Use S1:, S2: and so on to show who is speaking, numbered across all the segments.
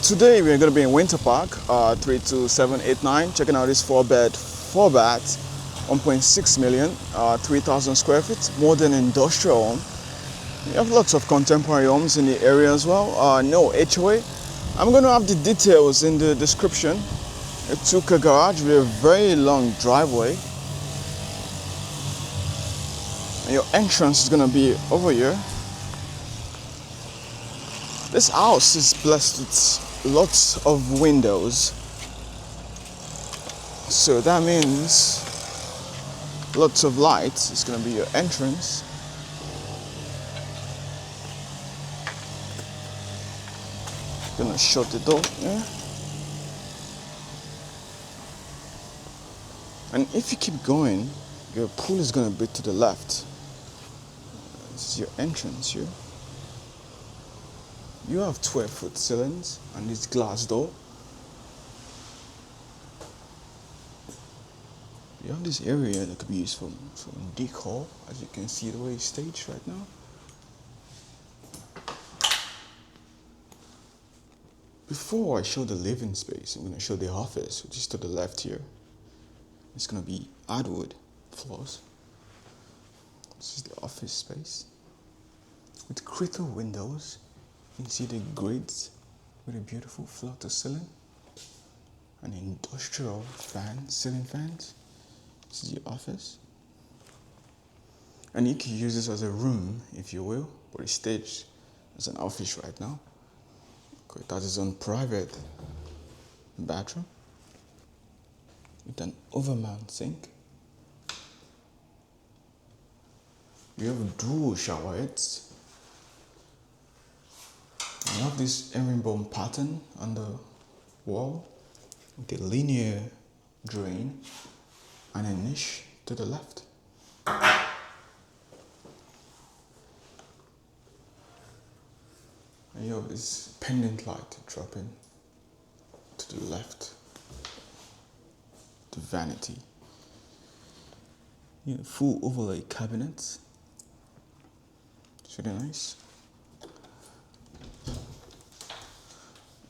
S1: Today we're going to be in Winter Park, 32789, checking out this 4-bed, 4-bath, 1.6 million, 3,000 square feet, modern industrial home. We have lots of contemporary homes in the area as well. No HOA. I'm going to have the details in the description. A 2-car garage with a very long driveway. And your entrance is going to be over here. This house is blessed with lots of windows. So that means lots of light is going to be your entrance. Gonna shut the door here. And if you keep going, your pool is gonna be to the left. This is your entrance here. You have 12-foot ceilings and this glass door. You have this area that could be used for decor, as you can see the way it's staged right now. Before I show the living space, I'm going to show the office, which is to the left here. It's going to be hardwood floors. This is the office space. With crystal windows, you can see the grids with a beautiful floor to ceiling. An industrial fan, ceiling fans. This is your office. And you can use this as a room, if you will, but it's staged as an office right now. It has its own private bathroom with an overmount sink. You have dual shower heads. You have this herringbone pattern on the wall with a linear drain and a niche to the left. And you have this pendant light dropping to the left, the vanity. You have full overlay cabinets. It's really nice.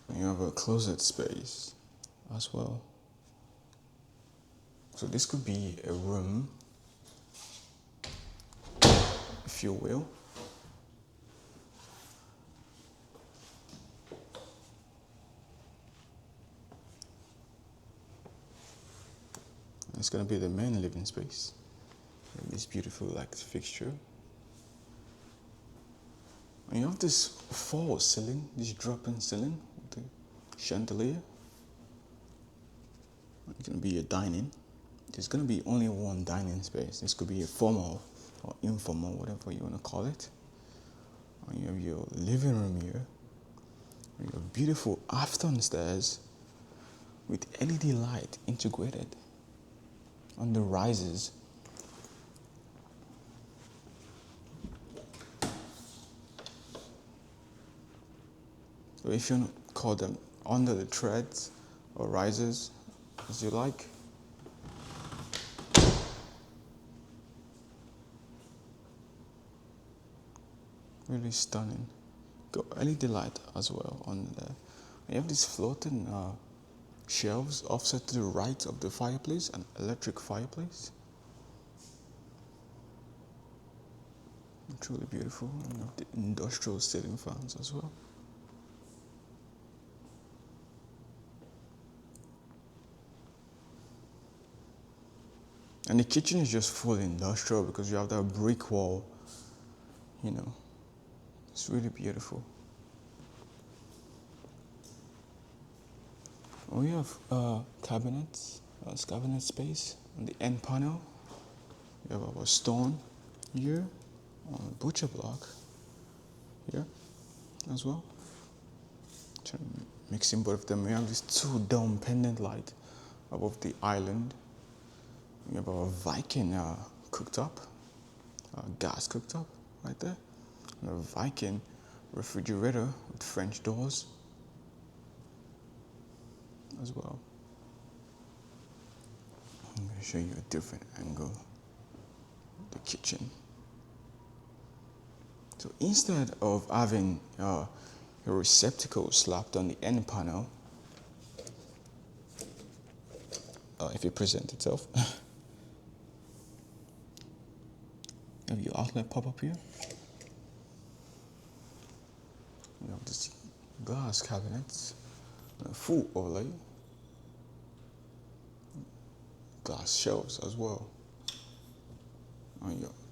S1: And you have a closet space as well. So this could be a room, if you will. It's going to be the main living space. And this beautiful light fixture. And you have this false ceiling, this drop-in ceiling with the chandelier. It's going to be a dining. There's going to be only one dining space. This could be a formal or informal, whatever you want to call it. And you have your living room here. And you have beautiful afternoon stairs with LED light integrated on the rises. So if you want to call them under the treads or rises, as you like. Really stunning. Got LED light as well on there. You have these floating shelves offset to the right of the fireplace, an electric fireplace. Truly beautiful. And you have the industrial ceiling fans as well. And the kitchen is just full industrial because you have that brick wall, you know. It's really beautiful. We have cabinets, cabinet space on the end panel. We have our stone here on the butcher block here as well. Mixing both of them, we have these 2 dome pendant light above the island. We have our Viking cooktop, gas cooktop right there. And a Viking refrigerator with French doors as well. I'm going to show you a different angle of the kitchen. So instead of having A receptacle slapped on the end panel. If it presents itself. Have your outlet pop up here. You have this glass cabinets, a full overlay, glass shelves as well.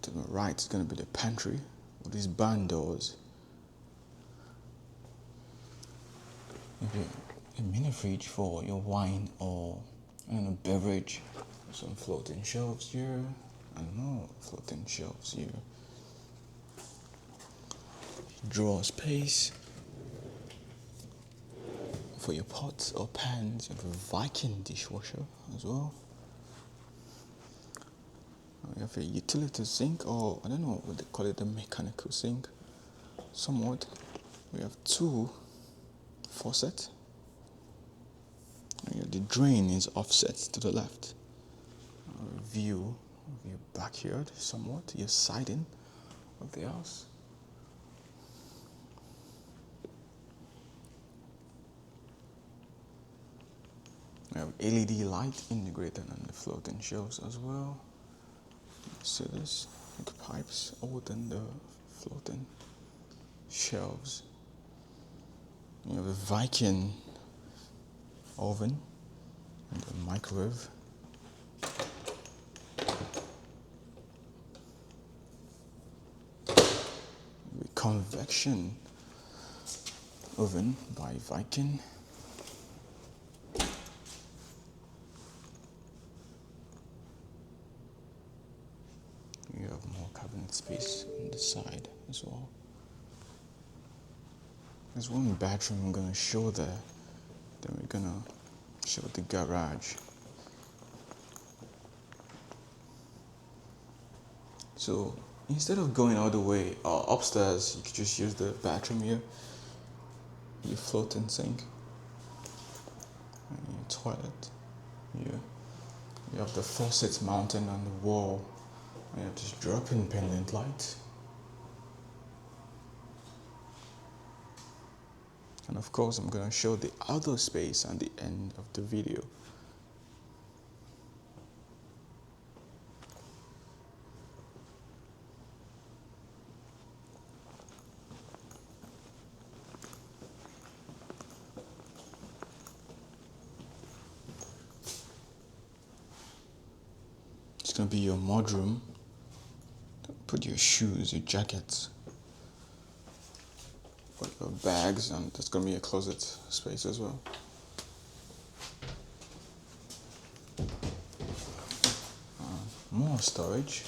S1: To the right is going to be the pantry with these barn doors. Maybe a mini fridge for your wine or a beverage. Some floating shelves here and more floating shelves here. Drawer space for your pots or pans. You have a Viking dishwasher as well. You have a utility sink, or I don't know what they call it, a mechanical sink, somewhat. We have two faucets. The drain is offset to the left. A view of your backyard, somewhat, your siding of the house. We have LED light integrated on the floating shelves as well. See this? Like pipes holding the floating shelves. You have a Viking oven and a microwave. The convection oven by Viking. You have more cabinet space on the side as well. There's one bathroom I'm going to show there. Then we're going to show the garage. So instead of going all the way upstairs, you could just use the bathroom here. Your floating sink. And your toilet here. You have the faucet mounted on the wall. And you have this drop-in pendant light. And of course, I'm going to show the outdoor space at the end of the video. It's going to be your mudroom. Put your shoes, your jackets, put your bags, and there's going to be a closet space as well. More storage.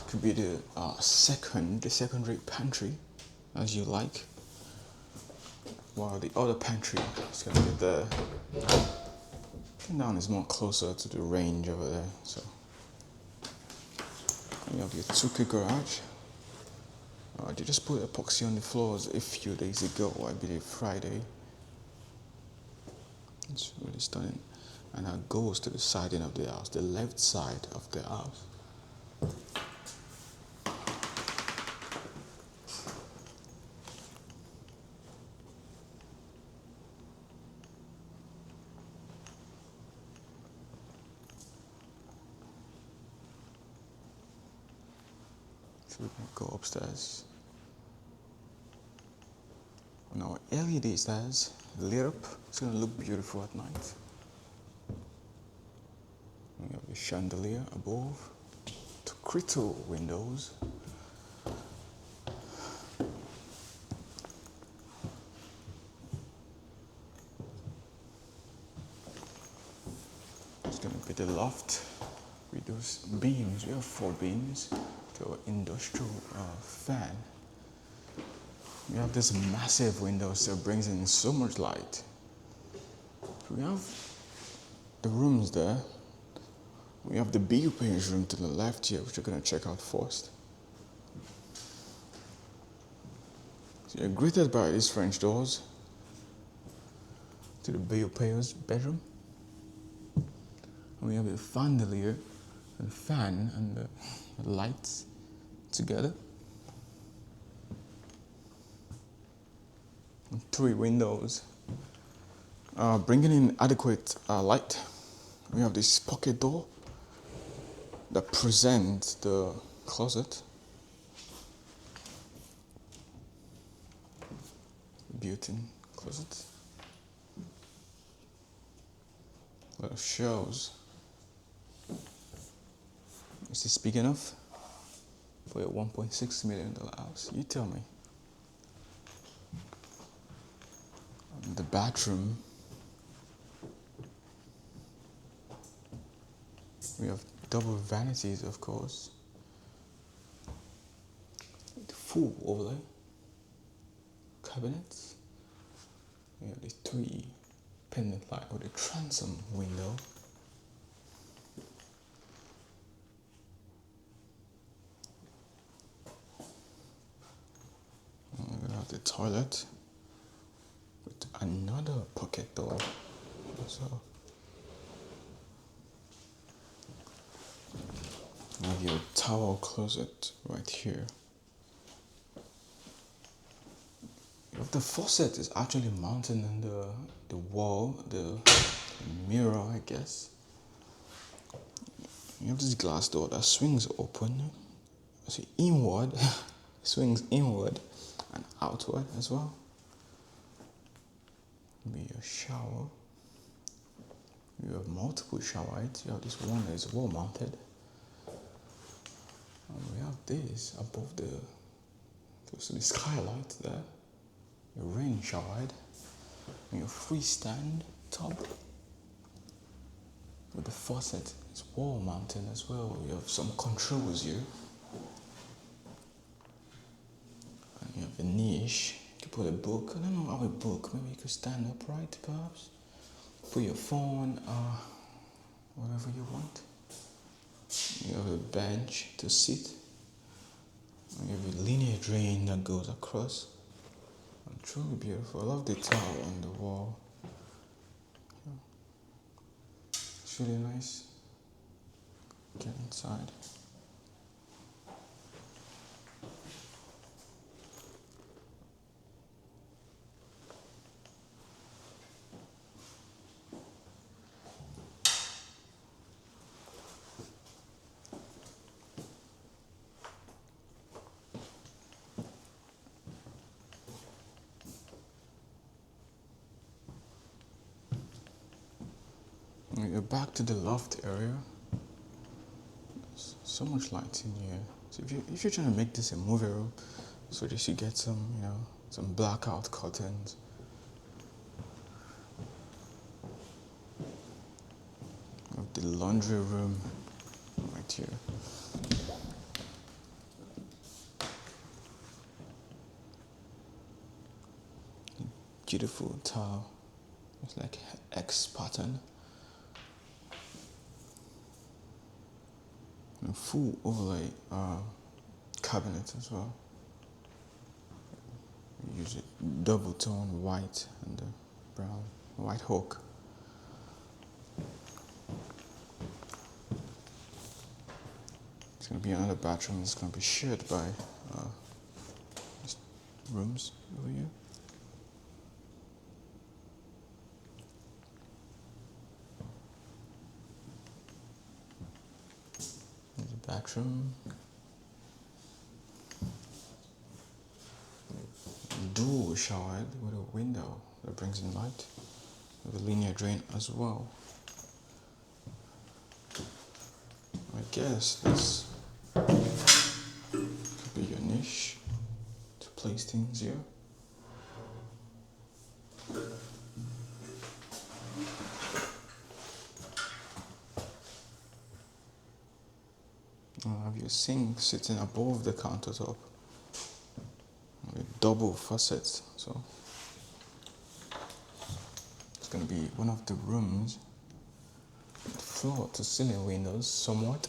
S1: Could be the secondary pantry, as you like. While the other pantry is going to be there. Down is more closer to the range over there. So you have your 2K garage. They just put epoxy on the floors a few days ago, I believe Friday. It's really stunning. And that goes to the siding of the house, the left side of the house. So we can go upstairs. Now LED stairs lit up. It's going to look beautiful at night. We have a chandelier above, two crystal windows. It's going to be the loft with those beams. We have 4 beams to our industrial fan. We have this massive window, so it brings in so much light. We have the rooms there. We have the BUP's room to the left here, which we're going to check out first. So you're greeted by these French doors to the BUP's bedroom. And we have a chandelier, a fan, and the lights together. 3 windows, bringing in adequate light. We have this pocket door that presents the closet. Built-in closet. A lot of shelves. Is this big enough for a $1.6 million house? You tell me. The bathroom. We have double vanities, of course. The full overlay. Cabinets. We have the 3 pendant light with a transom window. We have the toilet with another pocket door. So you have your towel closet right here. If the faucet is actually mounted in the wall, the mirror, I guess. You have this glass door that swings open, so inward, swings inward and outward as well. Maybe a shower. You have multiple shower heads. You have this one that is wall mounted. And we have this above the skylight there. Your rain shower head. And your freestand tub. With the faucet, it's wall mounted as well. You have some controls here. And you have a niche. You can put a book. I don't know how a book. Maybe you could stand upright, perhaps. Put your phone, whatever you want. You have a bench to sit. And you have a linear drain that goes across. And truly beautiful. I love the tile on the wall. It's really nice. Get inside. You're back to the loft area. There's so much light in here. So if you're trying to make this a movie room, so that you get some blackout curtains. You have the laundry room right here. Beautiful tile. It's like X pattern. And full overlay cabinet as well. We use it double tone white and brown, white oak. It's going to be another bathroom. It's going to be shared by rooms over here. Bathroom, dual shower head with a window that brings in light, with a linear drain as well. I guess this could be your niche to place things here. You'll have your sink sitting above the countertop with double faucets, so it's going to be one of the rooms with floor to ceiling windows somewhat.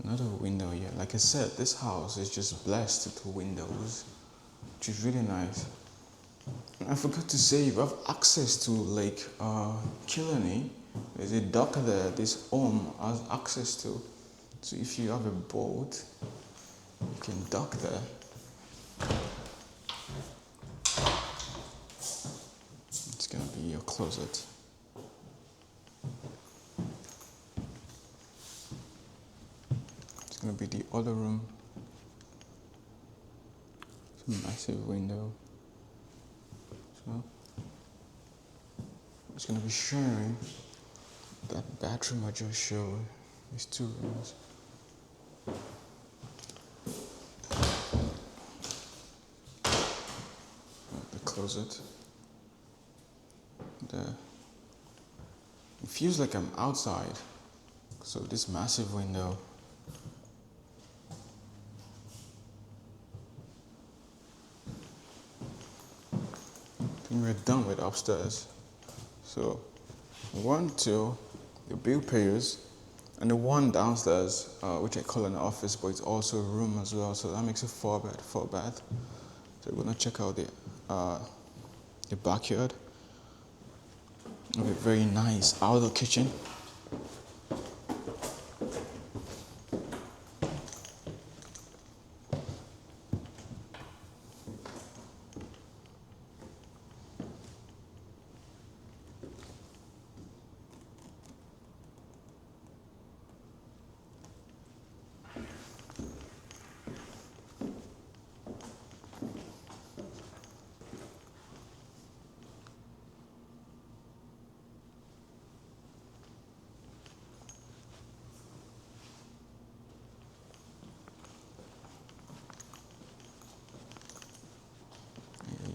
S1: Another window here. Like I said, this house is just blessed with windows, which is really nice. And I forgot to say, you have access to Lake Killarney. There's a dock there this home has access to. So if you have a boat, you can dock there. close it. It's gonna be the other room. It's a massive window. So it's gonna be sharing that bathroom I just showed. These two rooms. Close it. It feels like I'm outside. So this massive window. I think we're done with upstairs. So 1, 2, the bill payers, and the one downstairs, which I call an office, but it's also a room as well. So that makes it 4 bath. So we're gonna check out the backyard. A very nice outdoor kitchen.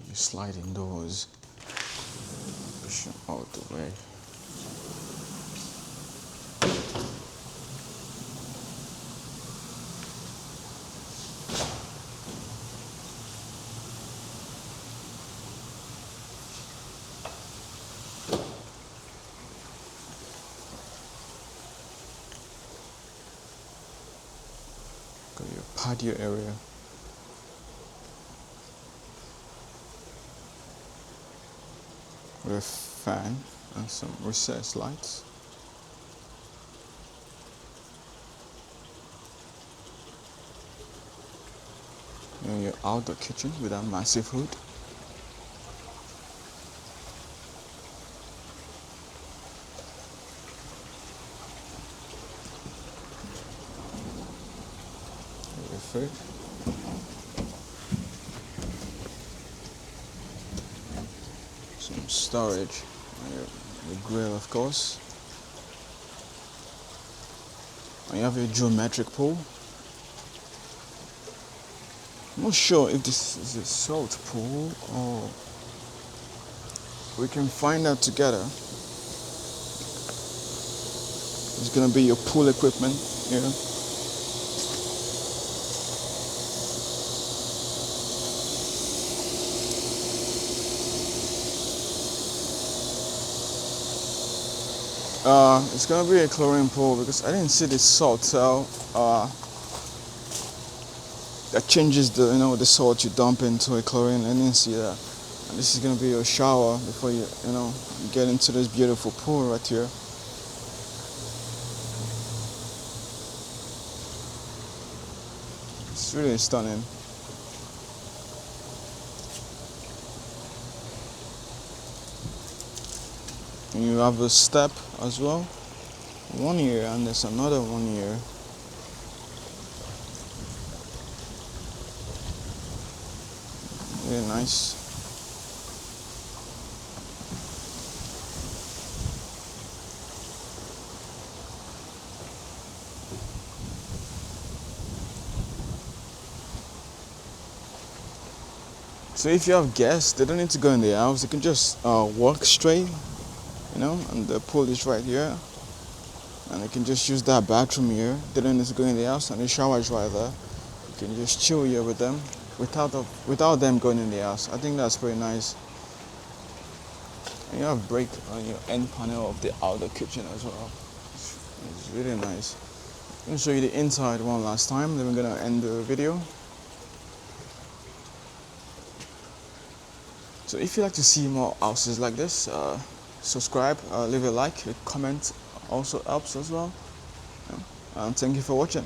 S1: You slide indoors, push them out the way. Got your patio area. With a fan and some recessed lights. And your outdoor kitchen with a massive hood. Your fridge. Some storage, your grill of course, and you have a geometric pool. I'm not sure if this is a salt pool or we can find out together. It's gonna be your pool equipment here. It's gonna be a chlorine pool because I didn't see the salt cell that changes the salt you dump into a chlorine. I didn't see that. And this is gonna be your shower before you get into this beautiful pool right here. It's really stunning. And you have a step as well. 1 here, and there's another 1 here. Really nice. So if you have guests, they don't need to go in the house. They can just walk straight, and the pool is right here. And you can just use that bathroom here. They don't need to go in the house, and the shower is right there. You can just chill here with them without them going in the house. I think that's pretty nice. And you have break on your end panel of the outdoor kitchen as well. It's really nice. I'm going to show you the inside one last time, then we're going to end the video. So if you like to see more houses like this, subscribe, leave a like, a comment also helps as well. And thank you for watching.